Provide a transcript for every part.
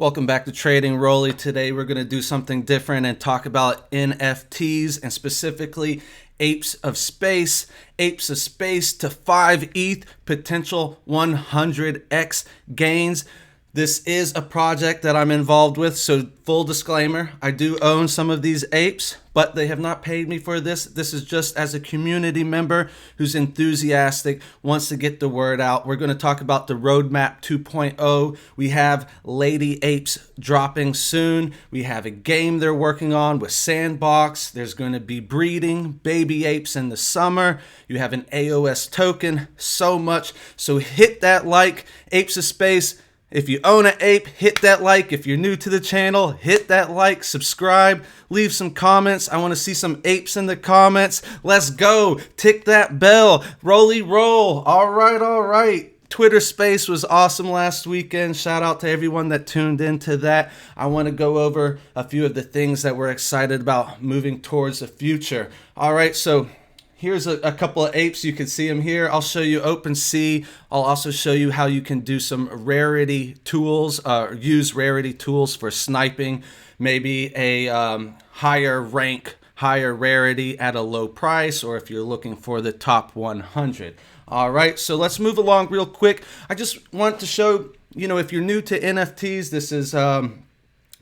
Welcome back to Trading Rolly. Today we're going to do something different and talk about NFTs and specifically Apes of Space. Apes of Space to 5 ETH, potential 100x gains. This is a project that I'm involved with, so full disclaimer, I do own some of these apes, but they have not paid me for this. This is just as a community member who's enthusiastic, wants to get the word out. We're going to talk about the roadmap 2.0. We have Lady Apes dropping soon. We have a game they're working on with Sandbox. There's going to be breeding, baby apes in the summer. You have an AOS token, so much. So hit that like, Apes of Space. If you own an ape, hit that like. If you're new to the channel, hit that like, subscribe, leave some comments. I want to see some apes in the comments. Let's go. Tick that bell. Rolly roll. All right. Twitter Space was awesome last weekend. Shout out to everyone that tuned into that. I want to go over a few of the things that we're excited about moving towards the future. All right, so here's a couple of apes. You can see them here. I'll show you Opensea. I'll also show you how you can do some Rarity tools, use Rarity tools for sniping, maybe a higher rank, higher rarity at a low price, or if you're looking for the top 100. All right, so let's move along real quick. I just want to show, if you're new to NFTs, this is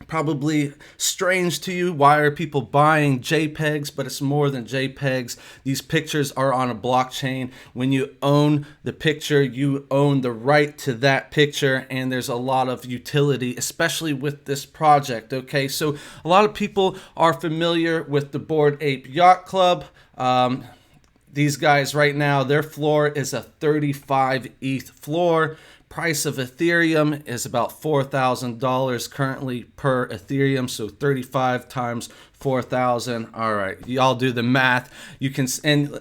probably strange to you. Why are people buying JPEGs? But it's more than JPEGs. These pictures are on a blockchain. When you own the picture, you own the right to that picture, and there's a lot of utility, especially with this project. Okay, so a lot of people are familiar with the Bored Ape Yacht Club. These guys right now, their floor is a 35 ETH floor. Price of Ethereum is about $4,000 currently per Ethereum, so 35 times 4,000. All right, y'all do the math. You can, and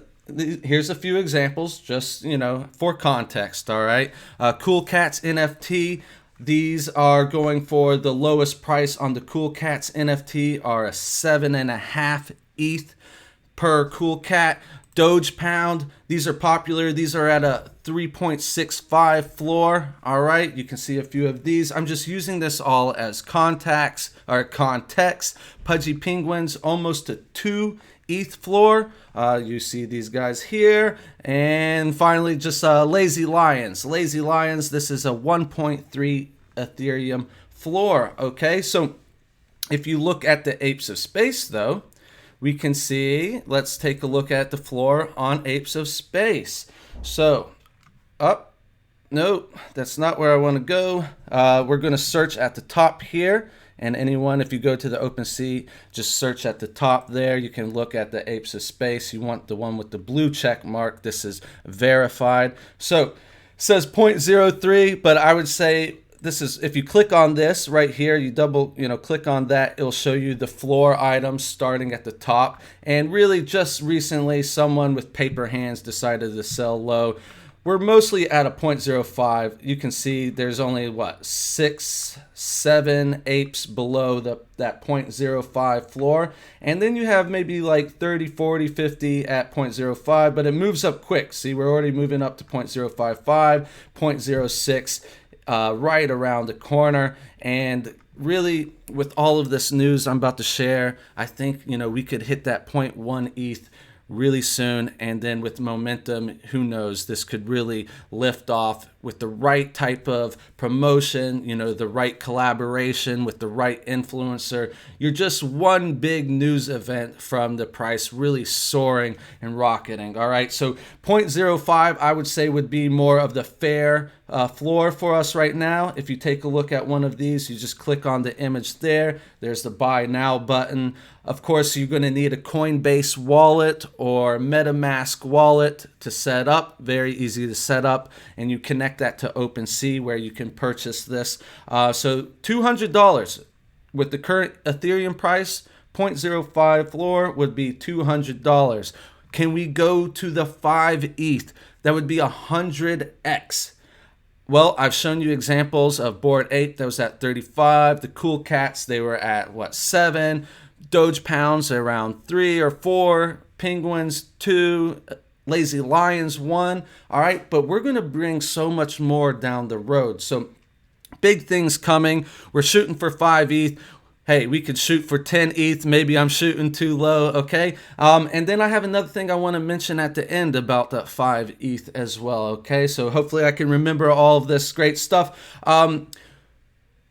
here's a few examples, just for context. All right, Cool Cats NFT. These are going for the lowest price on the Cool Cats NFT are a 7.5 ETH per Cool Cat. Doge Pound, these are popular. These are at a 3.65 floor. All right, you can see a few of these. I'm just using this all as context. Pudgy Penguins, almost a 2 ETH floor. You see these guys here. And finally, just Lazy Lions. Lazy Lions, this is a 1.3 Ethereum floor. Okay, so if you look at the Apes of Space, though, we can see, let's take a look at the floor on Apes of Space. So, no, that's not where I want to go. We're going to search at the top here. And anyone, if you go to the Opensea, just search at the top there. You can look at the Apes of Space. You want the one with the blue check mark. This is verified. So, it says 0.03, but I would say this is, if you click on this right here, you click on that, it'll show you the floor items starting at the top. And really just recently, someone with paper hands decided to sell low. We're mostly at a 0.05. You can see there's only, 6, 7 apes below that 0.05 floor. And then you have maybe like 30, 40, 50 at 0.05, but it moves up quick. See, we're already moving up to 0.055, 0.06. Right around the corner. And really, with all of this news I'm about to share, I think we could hit that 0.1 ETH really soon, and then with momentum, who knows, this could really lift off with the right type of promotion, the right collaboration with the right influencer. You're just one big news event from the price really soaring and rocketing. All right, so 0.05 I would say would be more of the fair floor for us right now. If you take a look at one of these, you just click on the image there. There's the buy now button. Of course, you're going to need a Coinbase wallet or MetaMask wallet to set up. Very easy to set up, and you connect that to Opensea where you can purchase this. So $200 with the current Ethereum price, 0.05 floor would be $200. Can we go to the 5 ETH? That would be 100x. Well, I've shown you examples of Bored Ape that was at 35. The Cool Cats, they were at 7. Doge Pounds around 3 or 4. Penguins 2. Lazy Lions 1. All right, but we're going to bring so much more down the road. So Big things coming. We're shooting for 5 ETH. Hey, we could shoot for 10 ETH. Maybe I'm shooting too low, okay? And then I have another thing I want to mention at the end about the 5 ETH as well, okay? So hopefully I can remember all of this great stuff.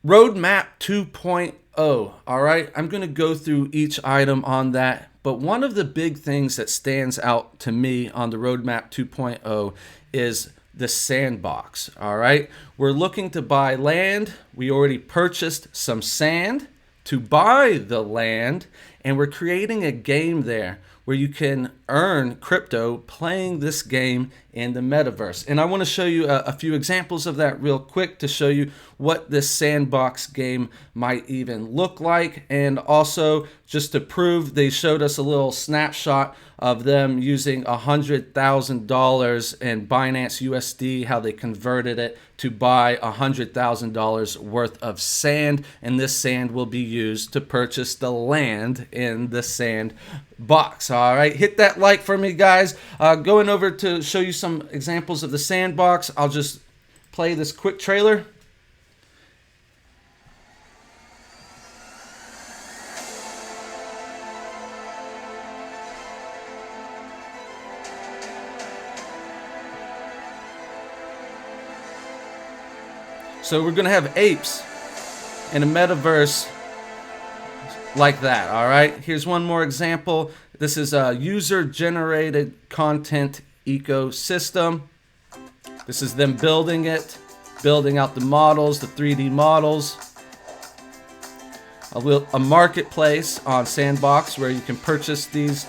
Roadmap 2.0, all right? I'm going to go through each item on that. But one of the big things that stands out to me on the Roadmap 2.0 is the sandbox, all right? We're looking to buy land. We already purchased some sand to buy the land, and we're creating a game there where you can earn crypto playing this game in the metaverse. And I want to show you a few examples of that real quick to show you what this sandbox game might even look like. And also just to prove, they showed us a little snapshot of them using $100,000 in Binance USD, how they converted it to buy $100,000 worth of sand. And this sand will be used to purchase the land in the sandbox. All right, hit that like for me, guys. Going over to show you some examples of the sandbox. I'll just play this quick trailer. So we're going to have apes in a metaverse like that, all right? Here's one more example. This is a user-generated content ecosystem. This is them building it, building out the models, the 3D models. A marketplace on Sandbox where you can purchase these,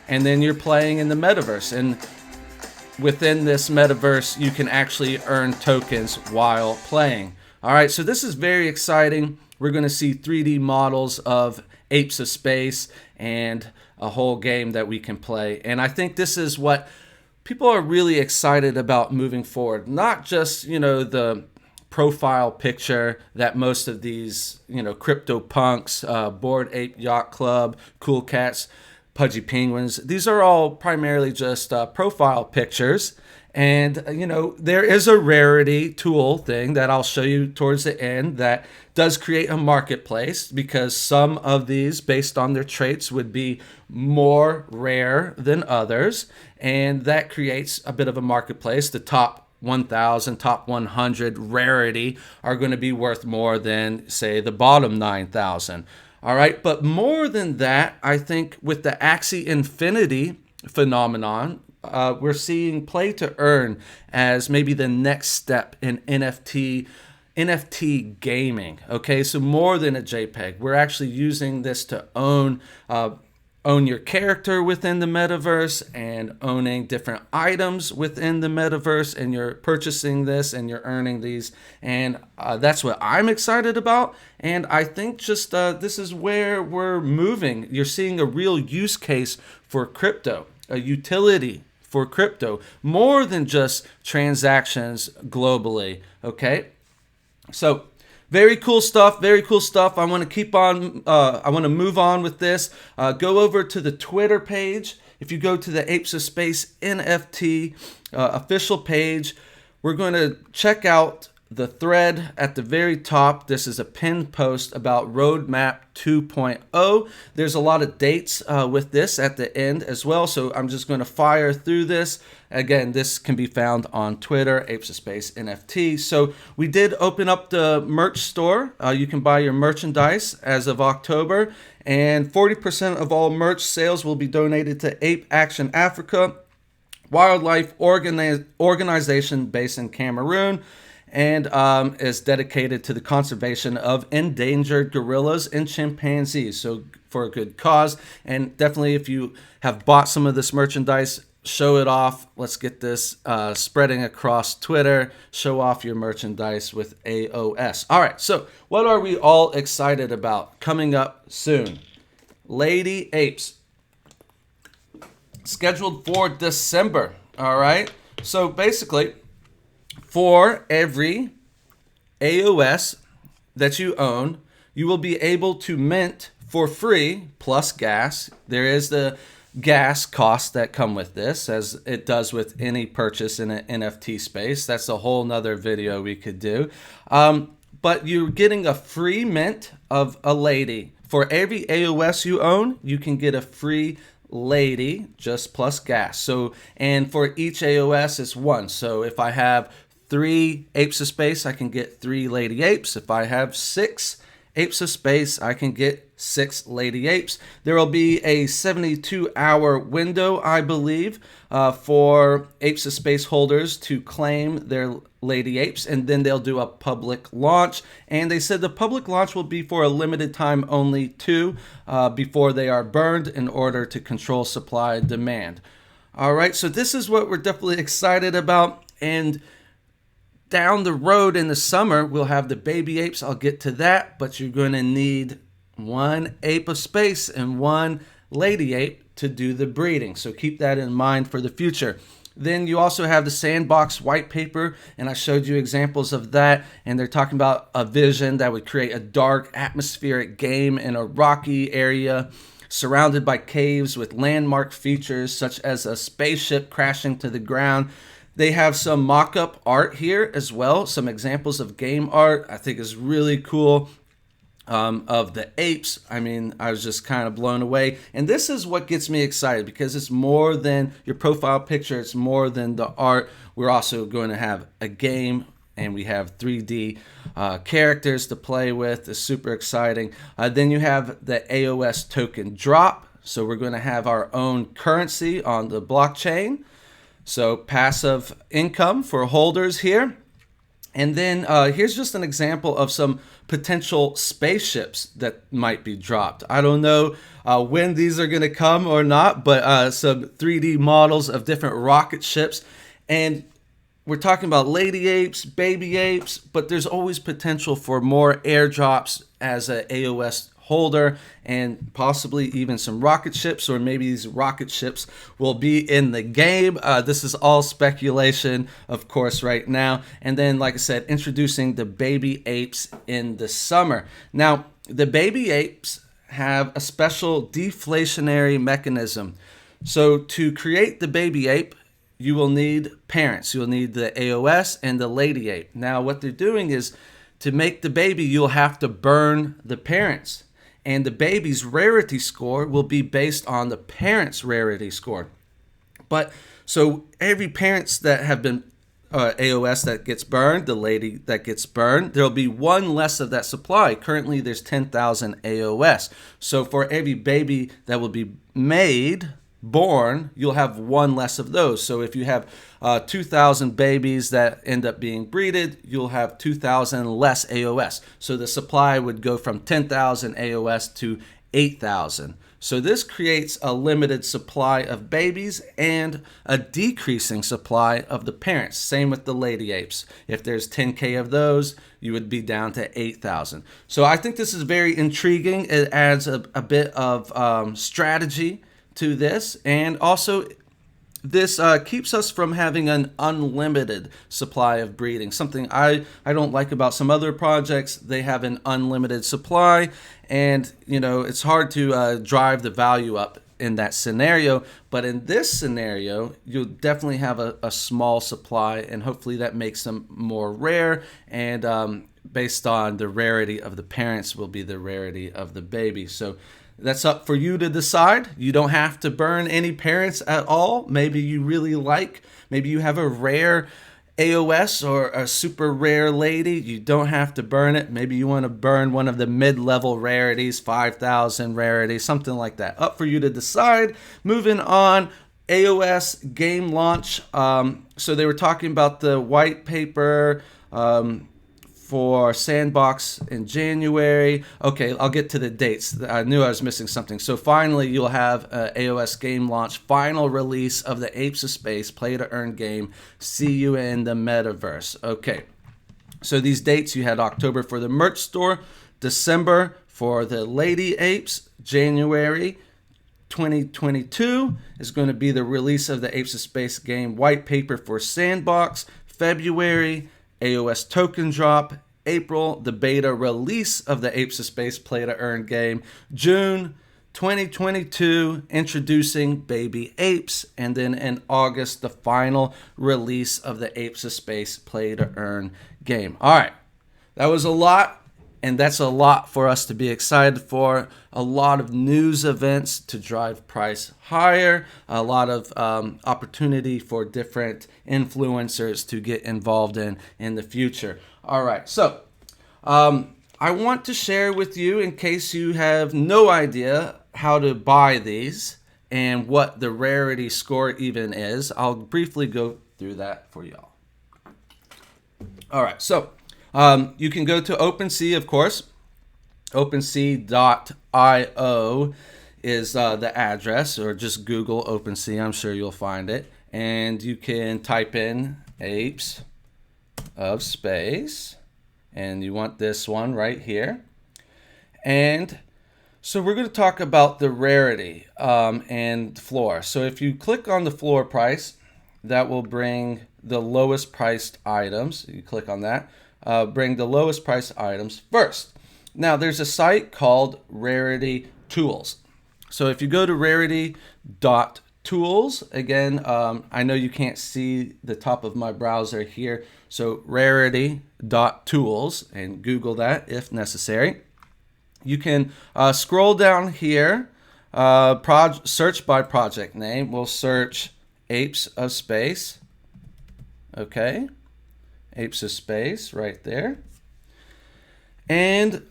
and then you're playing in the metaverse. And within this metaverse, you can actually earn tokens while playing. All right, so this is very exciting. We're going to see 3D models of Apes of Space and a whole game that we can play. And I think this is what people are really excited about moving forward. Not just, the profile picture that most of these, crypto punks, Bored Ape Yacht Club, Cool Cats, Pudgy Penguins, these are all primarily just profile pictures. And, there is a Rarity tool thing that I'll show you towards the end that does create a marketplace, because some of these, based on their traits, would be more rare than others. And that creates a bit of a marketplace. The top 1,000, top 100 Rarity are going to be worth more than, say, the bottom 9,000. All right, but more than that, I think with the Axie Infinity phenomenon, we're seeing play to earn as maybe the next step in NFT gaming. Okay, so more than a JPEG, we're actually using this to own your character within the metaverse and owning different items within the metaverse, and you're purchasing this and you're earning these, and that's what I'm excited about. And I think just this is where we're moving. You're seeing a real use case for crypto, a utility for crypto, more than just transactions globally. Okay, so very cool stuff. Very cool stuff. I want to keep on. I want to move on with this. Go over to the Twitter page. If you go to the Apes of Space NFT official page, we're going to check out the thread at the very top. This is a pinned post about Roadmap 2.0. There's a lot of dates with this at the end as well, so I'm just going to fire through this. Again, this can be found on Twitter, Apes of Space NFT. So we did open up the merch store. You can buy your merchandise as of October, and 40% of all merch sales will be donated to Ape Action Africa, wildlife organization based in Cameroon, and is dedicated to the conservation of endangered gorillas and chimpanzees. So for a good cause. And definitely, if you have bought some of this merchandise, show it off. Let's get this spreading across Twitter. Show off your merchandise with AOS. All right, so what are we all excited about coming up soon? Lady Apes, scheduled for December. All right, so basically, for every AOS that you own, you will be able to mint for free plus gas. There is the gas costs that come with this, as it does with any purchase in an NFT space. That's a whole nother video we could do. But you're getting a free mint of a lady. For every AOS you own, you can get a free lady just plus gas. So, and for each AOS, it's one. So if I have 3 Apes of Space, I can get 3 Lady Apes. If I have 6 Apes of Space, I can get 6 Lady Apes. There will be a 72-hour window, I believe, for Apes of Space holders to claim their Lady Apes, and then they'll do a public launch. And they said the public launch will be for a limited time only too, before they are burned in order to control supply and demand. All right, so this is what we're definitely excited about. And down the road in the summer, we'll have the baby apes. I'll get to that, but you're going to need 1 ape of space and 1 lady ape to do the breeding. So keep that in mind for the future. Then you also have the sandbox white paper, and I showed you examples of that. And they're talking about a vision that would create a dark atmospheric game in a rocky area surrounded by caves with landmark features such as a spaceship crashing to the ground. They have some mock-up art here as well, some examples of game art I think is really cool, of the apes. I mean, I was just kind of blown away. And this is what gets me excited, because it's more than your profile picture, it's more than the art. We're also going to have a game, and we have 3D characters to play with. It's super exciting. Then you have the AOS token drop. So we're going to have our own currency on the blockchain. So passive income for holders here. And then here's just an example of some potential spaceships that might be dropped. I don't know when these are going to come or not, but some 3D models of different rocket ships. And we're talking about lady apes, baby apes, but there's always potential for more airdrops as an AOS holder, and possibly even some rocket ships, or maybe these rocket ships will be in the game. This is all speculation, of course, right now. And then, like I said, introducing the baby apes in the summer. Now, the baby apes have a special deflationary mechanism. So to create the baby ape, you will need parents. You'll need the AOS and the lady ape. Now, what they're doing is, to make the baby, you'll have to burn the parents. And the baby's rarity score will be based on the parent's rarity score. But so every parents that have been AOS that gets burned, the lady that gets burned, there'll be 1 less of that supply. Currently, there's 10,000 AOS. So for every baby that will be made, born, you'll have 1 less of those. So if you have 2,000 babies that end up being breeded, you'll have 2,000 less AOS. So the supply would go from 10,000 AOS to 8,000. So this creates a limited supply of babies and a decreasing supply of the parents. Same with the lady apes. If there's 10K of those, you would be down to 8,000. So I think this is very intriguing. It adds a bit of strategy to this, and also this keeps us from having an unlimited supply of breeding. Something I don't like about some other projects. They have an unlimited supply, and it's hard to drive the value up in that scenario. But in this scenario, you'll definitely have a small supply, and hopefully that makes them more rare, and based on the rarity of the parents will be the rarity of the baby. So that's up for you to decide. You don't have to burn any parents at all. Maybe you really maybe you have a rare AOS or a super rare lady. You don't have to burn it. Maybe you want to burn one of the mid-level rarities, 5,000 rarities, something like that. Up for you to decide. Moving on, AOS game launch. So they were talking about the white paper for Sandbox in January. Okay, I'll get to the dates. I knew I was missing something. So finally, you'll have AOS game launch, final release of the Apes of Space play to earn game. See you in the metaverse. Okay, so these dates, you had October for the merch store, December for the Lady Apes, January 2022 is going to be the release of the Apes of Space game white paper for Sandbox, February AOS token drop, April, the beta release of the Apes of Space play to earn game, June, 2022, introducing Baby Apes, and then in August, the final release of the Apes of Space Play to Earn game. All right, that was a lot, and that's a lot for us to be excited for. A lot of news events to drive price higher, a lot of opportunity for different influencers to get involved in the future. All right, so I want to share with you, in case you have no idea how to buy these and what the rarity score even is. I'll briefly go through that for y'all. All right, so you can go to Opensea, of course. Opensea.io is the address, or just Google Opensea. I'm sure you'll find it. And you can type in Apes of Space. And you want this one right here. And so we're going to talk about the rarity and floor. So if you click on the floor price, that will bring the lowest priced items. You click on that. Bring the lowest priced items first. Now there's a site called Rarity Tools. So if you go to rarity.tools, again, I know you can't see the top of my browser here. So rarity.tools, and Google that if necessary. You can scroll down here, search by project name. We'll search Apes of Space. Okay, Apes of Space right there. And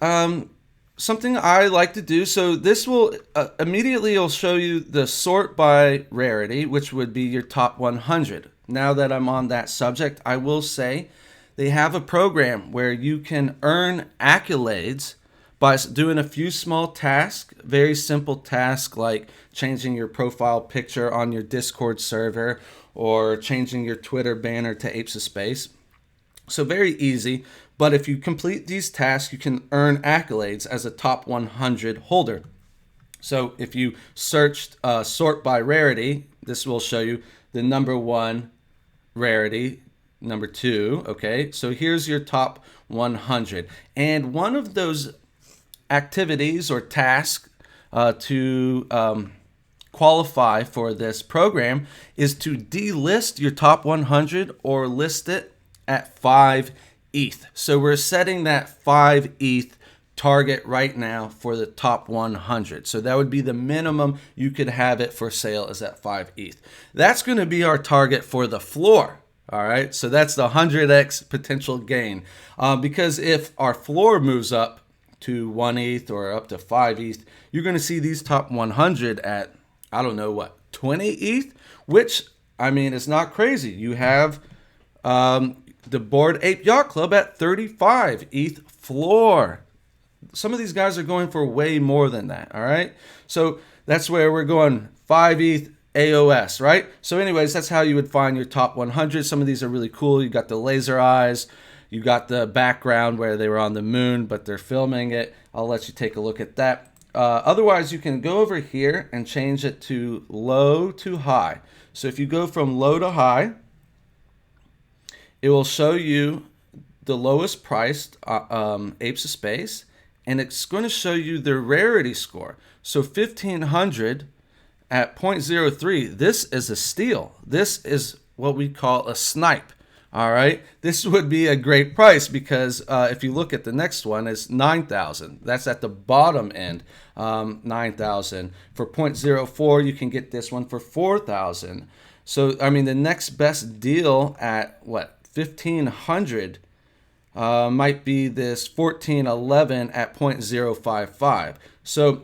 something I like to do, so this will immediately it'll show you the sort by rarity, which would be your top 100. Now that I'm on that subject, I will say they have a program where you can earn accolades by doing a few small tasks, very simple tasks like changing your profile picture on your Discord server or changing your Twitter banner to Apes of Space. So very easy, but if you complete these tasks, you can earn accolades as a top 100 holder. So if you searched sort by rarity, this will show you the number 1 rarity, number 2, okay? So here's your top 100. And one of those activities or tasks to qualify for this program is to delist your top 100 or list it at 5 ETH. So we're setting that 5 ETH target right now for the top 100. So that would be the minimum you could have it for sale, is at 5 ETH. That's going to be our target for the floor. All right, so that's the 100x potential gain. Because if our floor moves up to 1 ETH or up to 5 ETH, you're going to see these top 100 at, I don't know what, 20 ETH, which, I mean, it's not crazy. You have the Bored Ape Yacht Club at 35 ETH floor. Some of these guys are going for way more than that, all right? So that's where we're going, 5 ETH AOS, right? So anyways, that's how you would find your top 100. Some of these are really cool. You got the laser eyes. You got the background where they were on the moon, but they're filming it. I'll let you take a look at that. Otherwise, you can go over here and change it to low to high. So if you go from low to high, it will show you the lowest priced Apes of Space, and it's going to show you the rarity score. So 1500 at 0.03, this is a steal. This is what we call a snipe. All right, this would be a great price because if you look at the next one, it's 9,000. That's at the bottom end, 9,000. For 0.04, you can get this one for 4,000. So, I mean, the next best deal at what, 1,500 might be this 1411 at 0.055. So,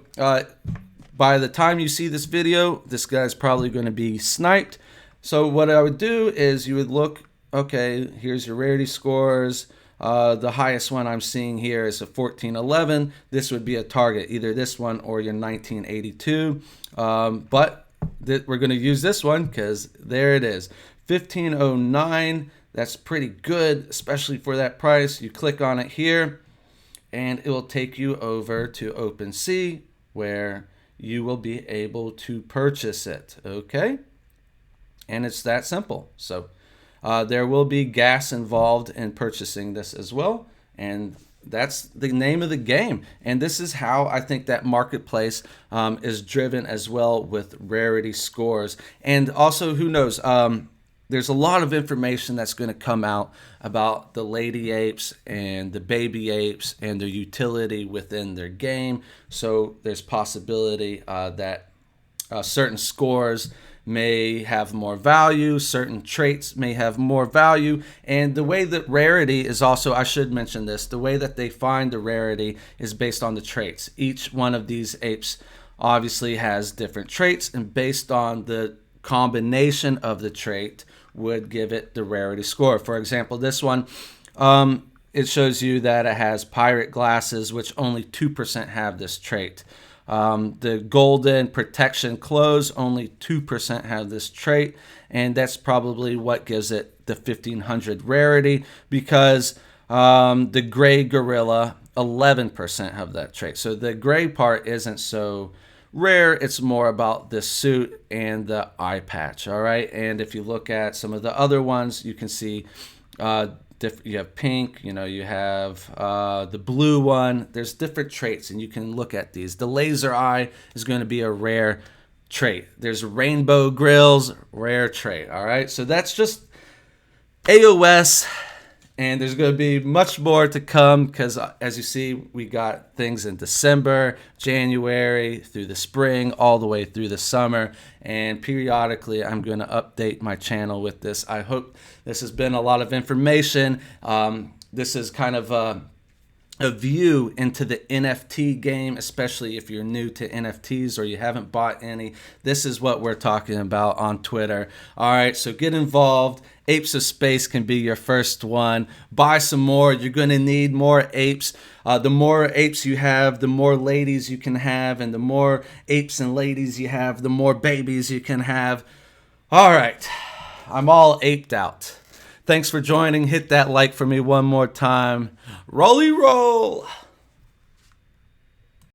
by the time you see this video, this guy's probably going to be sniped. So, what I would do is you would look. Okay, here's your rarity scores. The highest one I'm seeing here is a 1411. This would be a target, either this one or your 1982. But we're going to use this one because there it is, 1509. That's pretty good, especially for that price. You click on it here, and it will take you over to Opensea, where you will be able to purchase it. Okay, and it's that simple. So. There will be gas involved in purchasing this as well, and that's the name of the game. And this is how I think that marketplace is driven as well, with rarity scores. And also, who knows, there's a lot of information that's going to come out about the lady apes and the baby apes and their utility within their game. So there's possibility that certain scores may have more value, certain traits may have more value. And the way that rarity is also, I should mention this, the way that they find the rarity is based on the traits. Each one of these apes obviously has different traits, and based on the combination of the trait would give it the rarity score. For example, this one, it shows you that it has pirate glasses, which only 2% have this trait. The golden protection clothes, only 2% have this trait, and that's probably what gives it the 1500 rarity, because the gray gorilla, 11% have that trait. So the gray part isn't so rare. It's more about the suit and the eye patch. All right. And if you look at some of the other ones, you can see you have pink, you have the blue one. There's different traits, and you can look at these. The laser eye is going to be a rare trait. There's rainbow grills, rare trait. All right. So that's just AOS. And there's going to be much more to come, because as you see, we got things in December, January, through the spring, all the way through the summer. And periodically, I'm going to update my channel with this. I hope this has been a lot of information. This is kind of a view into the NFT game, especially if you're new to NFTs or you haven't bought any. This is what we're talking about on Twitter. All right, so get involved. Apes of Space can be your first one. Buy some more. You're going to need more apes. The more apes you have, the more ladies you can have. And the more apes and ladies you have, the more babies you can have. All right, I'm all aped out. Thanks for joining. Hit that like for me one more time. Rolly roll.